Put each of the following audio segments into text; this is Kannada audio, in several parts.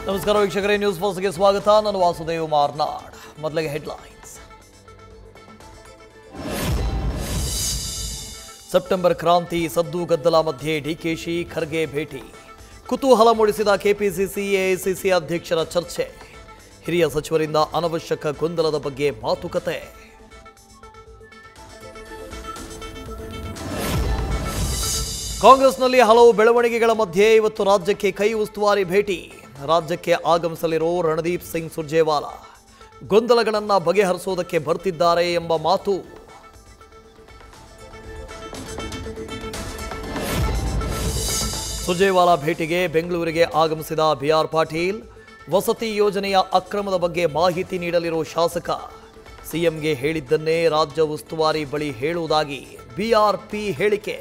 ನಮಸ್ಕಾರ ವೀಕ್ಷಕರೇ, ನ್ಯೂಸ್ ಫಸ್ಟ್ಗೆ ಸ್ವಾಗತ. ನಾನು ವಾಸುದೇವ್ ಮಾರ್ನಾಡ್. ಮೊದಲಿಗೆ ಹೆಡ್ಲೈನ್ಸ್. ಸೆಪ್ಟೆಂಬರ್ ಕ್ರಾಂತಿ ಸದ್ದು ಗದ್ದಲ ಮಧ್ಯೆ ಡಿಕೆಶಿ ಖರ್ಗೆ ಭೇಟಿ. ಕುತೂಹಲ ಮೂಡಿಸಿದ ಕೆಪಿಸಿಸಿ ಎಐಸಿಸಿ ಅಧ್ಯಕ್ಷರ ಚರ್ಚೆ. ಹಿರಿಯ ಸಚಿವರಿಂದ ಅನವಶ್ಯಕ ಗೊಂದಲದ ಬಗ್ಗೆ ಮಾತುಕತೆ. ಕಾಂಗ್ರೆಸ್ನಲ್ಲಿ ಹಲವು ಬೆಳವಣಿಗೆಗಳ ಮಧ್ಯೆ ಇವತ್ತು ರಾಜ್ಯಕ್ಕೆ ಕೈ ಉಸ್ತುವಾರಿ ಭೇಟಿ. ರಾಜ್ಯಕ್ಕೆ ಆಗಮಿಸಲಿರೋ ರಣದೀಪ್ ಸಿಂಗ್ ಸುರ್ಜೇವಾಲಾ ಗೊಂದಲಗಳನ್ನು ಬಗೆಹರಿಸುವುದಕ್ಕೆ ಬರ್ತಿದ್ದಾರೆ ಎಂಬ ಮಾತು. ಸುರ್ಜೇವಾಲಾ ಭೇಟಿಗೆ ಬೆಂಗಳೂರಿಗೆ ಆಗಮಿಸಿದ ಬಿಆರ್ ಪಾಟೀಲ್. ವಸತಿ ಯೋಜನೆಯ ಅಕ್ರಮದ ಬಗ್ಗೆ ಮಾಹಿತಿ ನೀಡಲಿರೋ ಶಾಸಕ. ಸಿಎಂಗೆ ಹೇಳಿದ್ದನ್ನೇ ರಾಜ್ಯ ಉಸ್ತುವಾರಿ ಬಳಿ ಹೇಳುವುದಾಗಿ ಬಿಆರ್ಪಿ ಹೇಳಿಕೆ.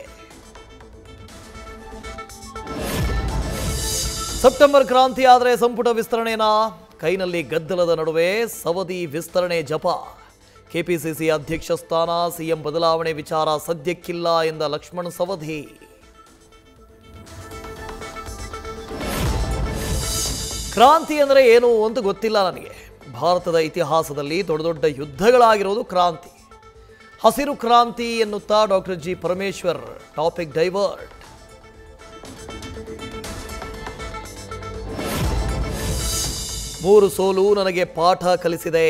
ಸೆಪ್ಟೆಂಬರ್ ಕ್ರಾಂತಿ ಆದರೆ ಸಂಪುಟ ವಿಸ್ತರಣೆನಾ? ಕೈನಲ್ಲಿ ಗದ್ದಲದ ನಡುವೆ ಸವದಿ ವಿಸ್ತರಣೆ ಜಪ. ಕೆಪಿಸಿಸಿ ಅಧ್ಯಕ್ಷ ಸ್ಥಾನ ಸಿಎಂ ಬದಲಾವಣೆ ವಿಚಾರ ಸದ್ಯಕ್ಕಿಲ್ಲ ಎಂದ ಲಕ್ಷ್ಮಣ್ ಸವದಿ. ಕ್ರಾಂತಿ ಅಂದರೆ ಏನು ಅಂತ ಗೊತ್ತಿಲ್ಲ ನನಗೆ. ಭಾರತದ ಇತಿಹಾಸದಲ್ಲಿ ದೊಡ್ಡ ದೊಡ್ಡ ಯುದ್ಧಗಳಾಗಿರೋದು ಕ್ರಾಂತಿ. ಹಸಿರು ಕ್ರಾಂತಿ ಎನ್ನುತ್ತಾ doctor G Parameshwar topic divert. ಮೂರು ಸೋಲು ನನಗೆ ಪಾಠ ಕಲಿಸಿದೆ.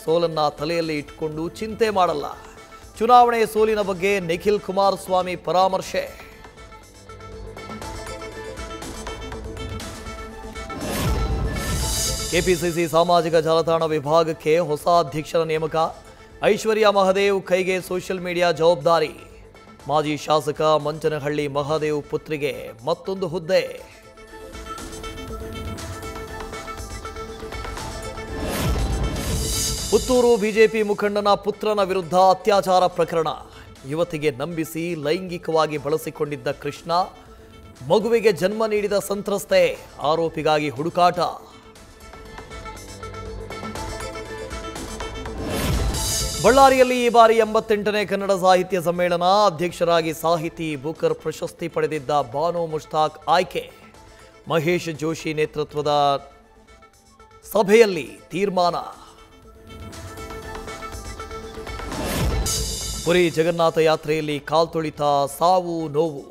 ಸೋಲನ್ನ ತಲೆಯಲ್ಲಿ ಇಟ್ಕೊಂಡು ಚಿಂತೆ ಮಾಡಲ್ಲ. ಚುನಾವಣೆ ಸೋಲಿನ ಬಗ್ಗೆ ನಿಖಿಲ್ ಕುಮಾರಸ್ವಾಮಿ ಪರಾಮರ್ಶೆ. ಕೆಪಿಸಿಸಿ ಸಾಮಾಜಿಕ ಜಾಲತಾಣ ವಿಭಾಗಕ್ಕೆ ಹೊಸ ಅಧ್ಯಕ್ಷರ ನೇಮಕ. ಐಶ್ವರ್ಯ ಮಹದೇವ್ ಕೈಗೆ ಸೋಷಿಯಲ್ ಮೀಡಿಯಾ ಜವಾಬ್ದಾರಿ. ಮಾಜಿ ಶಾಸಕ ಮಂಚನಹಳ್ಳಿ ಮಹದೇವ್ ಪುತ್ರಿಗೆ ಮತ್ತೊಂದು ಹುದ್ದೆ. ಪುತ್ತೂರು ಬಿಜೆಪಿ ಮುಖಂಡನ ಪುತ್ರನ ವಿರುದ್ಧ ಅತ್ಯಾಚಾರ ಪ್ರಕರಣ. ಯುವತಿಗೆ ನಂಬಿಸಿ ಲೈಂಗಿಕವಾಗಿ ಬಳಸಿಕೊಂಡಿದ್ದ ಕೃಷ್ಣ. ಮಗುವಿಗೆ ಜನ್ಮ ನೀಡಿದ ಸಂತ್ರಸ್ತೆ. ಆರೋಪಿಗಾಗಿ ಹುಡುಕಾಟ. ಬಳ್ಳಾರಿಯಲ್ಲಿ ಈ ಬಾರಿ 88ನೇ ಕನ್ನಡ ಸಾಹಿತ್ಯ ಸಮ್ಮೇಳನ. ಅಧ್ಯಕ್ಷರಾಗಿ ಸಾಹಿತಿ ಬೂಕರ್ ಪ್ರಶಸ್ತಿ ಪಡೆದಿದ್ದ ಬಾನು ಮುಷ್ತಾಕ್ ಆಯ್ಕೆ. ಮಹೇಶ್ ಜೋಶಿ ನೇತೃತ್ವದ ಸಭೆಯಲ್ಲಿ ತೀರ್ಮಾನ. ಪುರಿ ಜಗನ್ನಾಥ ಯಾತ್ರೆಯಲ್ಲಿ ಕಾಲ್ತುಳಿತ, ಸಾವು ನೋವು.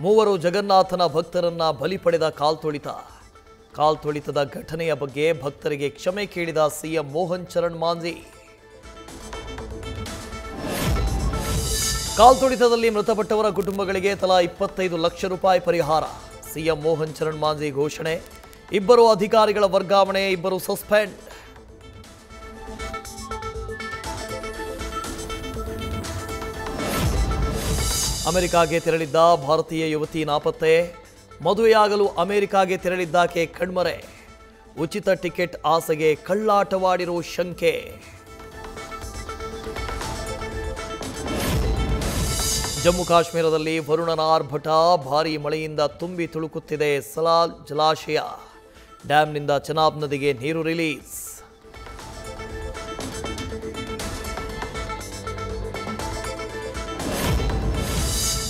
ಮೂವರು ಜಗನ್ನಾಥನ ಭಕ್ತರನ್ನ ಬಲಿ ಪಡೆದ ಕಾಲ್ತುಳಿತದ ಘಟನೆಯ ಬಗ್ಗೆ ಭಕ್ತರಿಗೆ ಕ್ಷಮೆ ಕೇಳಿದ ಸಿಎಂ ಮೋಹನ್ ಚರಣ್ ಮಾಂಜಿ. ಕಾಲ್ತುಳಿತದಲ್ಲಿ ಮೃತಪಟ್ಟವರ ಕುಟುಂಬಗಳಿಗೆ ತಲಾ 25 ಲಕ್ಷ ರೂಪಾಯಿ ಪರಿಹಾರ. ಸಿಎಂ ಮೋಹನ್ ಚರಣ್ ಮಾಂಜಿ ಘೋಷಣೆ. 2 ಅಧಿಕಾರಿಗಳ ವರ್ಗಾವಣೆ, 2 ಸಸ್ಪೆಂಡ್. ಅಮೆರಿಕಾಗೆ ತೆರಳಿದ್ದ ಭಾರತೀಯ ಯುವತಿ ನಾಪತ್ತೆ. ಮದುವೆಯಾಗಲು ಅಮೆರಿಕಾಗೆ ತೆರಳಿದ್ದಾಕೆ ಕಣ್ಮರೆ. ಉಚಿತ ಟಿಕೆಟ್ ಆಸೆಗೆ ಕಳ್ಳಾಟವಾಡಿರೋ ಶಂಕೆ. ಜಮ್ಮು ಕಾಶ್ಮೀರದಲ್ಲಿ ವರುಣನ ಆರ್ಭಟ. ಭಾರೀ ಮಳೆಯಿಂದ ತುಂಬಿ ತುಳುಕುತ್ತಿದೆ ಸಲಾಲ್ ಜಲಾಶಯ. ಡ್ಯಾಂನಿಂದ ಚೆನಾಬ್ ನದಿಗೆ ನೀರು ರಿಲೀಸ್.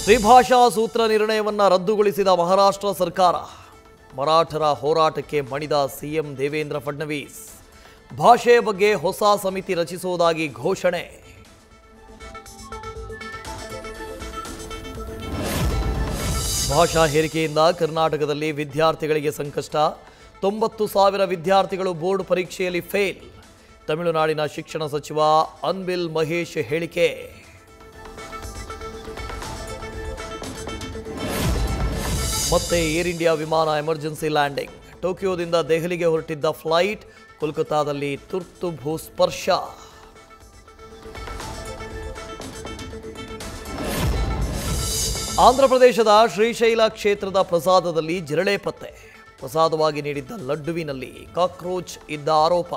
ತ್ರಿಭಾಷಾ ಸೂತ್ರ ನಿರ್ಣಯವನ್ನು ರದ್ದುಗೊಳಿಸಿದ ಮಹಾರಾಷ್ಟ್ರ ಸರ್ಕಾರ. ಮರಾಠರ ಹೋರಾಟಕ್ಕೆ ಮಣಿದ ಸಿಎಂ ದೇವೇಂದ್ರ ಫಡ್ನವೀಸ್. ಭಾಷೆಯ ಬಗ್ಗೆ ಹೊಸ ಸಮಿತಿ ರಚಿಸುವುದಾಗಿ ಘೋಷಣೆ. ಭಾಷಾ ಹೇರಿಕೆಯಿಂದ ಕರ್ನಾಟಕದಲ್ಲಿ ವಿದ್ಯಾರ್ಥಿಗಳಿಗೆ ಸಂಕಷ್ಟ. 90,000 ವಿದ್ಯಾರ್ಥಿಗಳು ಬೋರ್ಡ್ ಪರೀಕ್ಷೆಯಲ್ಲಿ ಫೇಲ್. ತಮಿಳುನಾಡಿನ ಶಿಕ್ಷಣ ಸಚಿವ ಅನ್ಬಿಲ್ ಮಹೇಶ್ ಹೇಳಿಕೆ. ಮತ್ತೆ ಏರ್ ಇಂಡಿಯಾ ವಿಮಾನ ಎಮರ್ಜೆನ್ಸಿ ಲ್ಯಾಂಡಿಂಗ್. ಟೋಕಿಯೋದಿಂದ ದೆಹಲಿಗೆ ಹೊರಟಿದ್ದ ಫ್ಲೈಟ್ ಕೋಲ್ಕತ್ತಾದಲ್ಲಿ ತುರ್ತು ಭೂಸ್ಪರ್ಶ. ಆಂಧ್ರಪ್ರದೇಶದ ಶ್ರೀಶೈಲ ಕ್ಷೇತ್ರದ ಪ್ರಸಾದದಲ್ಲಿ ಜಿರಳೆ ಪತ್ತೆ. ಪ್ರಸಾದವಾಗಿ ನೀಡಿದ್ದ ಲಡ್ಡುವಿನಲ್ಲಿ ಕಾಕ್ರೋಚ್ ಇದ್ದ ಆರೋಪ.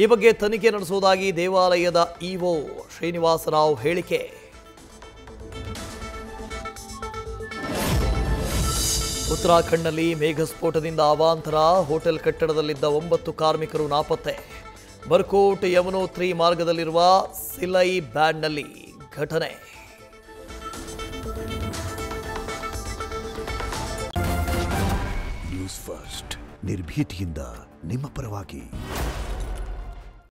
ಈ ಬಗ್ಗೆ ತನಿಖೆ ನಡೆಸುವುದಾಗಿ ದೇವಾಲಯದ ಇಒ ಶ್ರೀನಿವಾಸರಾವ್ ಹೇಳಿಕೆ. ಉತ್ತರಾಖಂಡ್ನಲ್ಲಿ ಮೇಘಸ್ಫೋಟದಿಂದ ಅವಾಂತರ. ಹೋಟೆಲ್ ಕಟ್ಟಡದಲ್ಲಿದ್ದ 9 ಕಾರ್ಮಿಕರು ನಾಪತ್ತೆ. ಬರ್ಕೋಟ್ ಯಮುನೋತ್ರಿ ಮಾರ್ಗದಲ್ಲಿರುವ ಸಿಲೈ ಬ್ಯಾಂಡ್ನಲ್ಲಿ ಘಟನೆ. ನ್ಯೂಸ್ ಫಸ್ಟ್ ನಿರ್ಭೀತಿಯಿಂದ ನಿಮ್ಮ ಪರವಾಗಿ.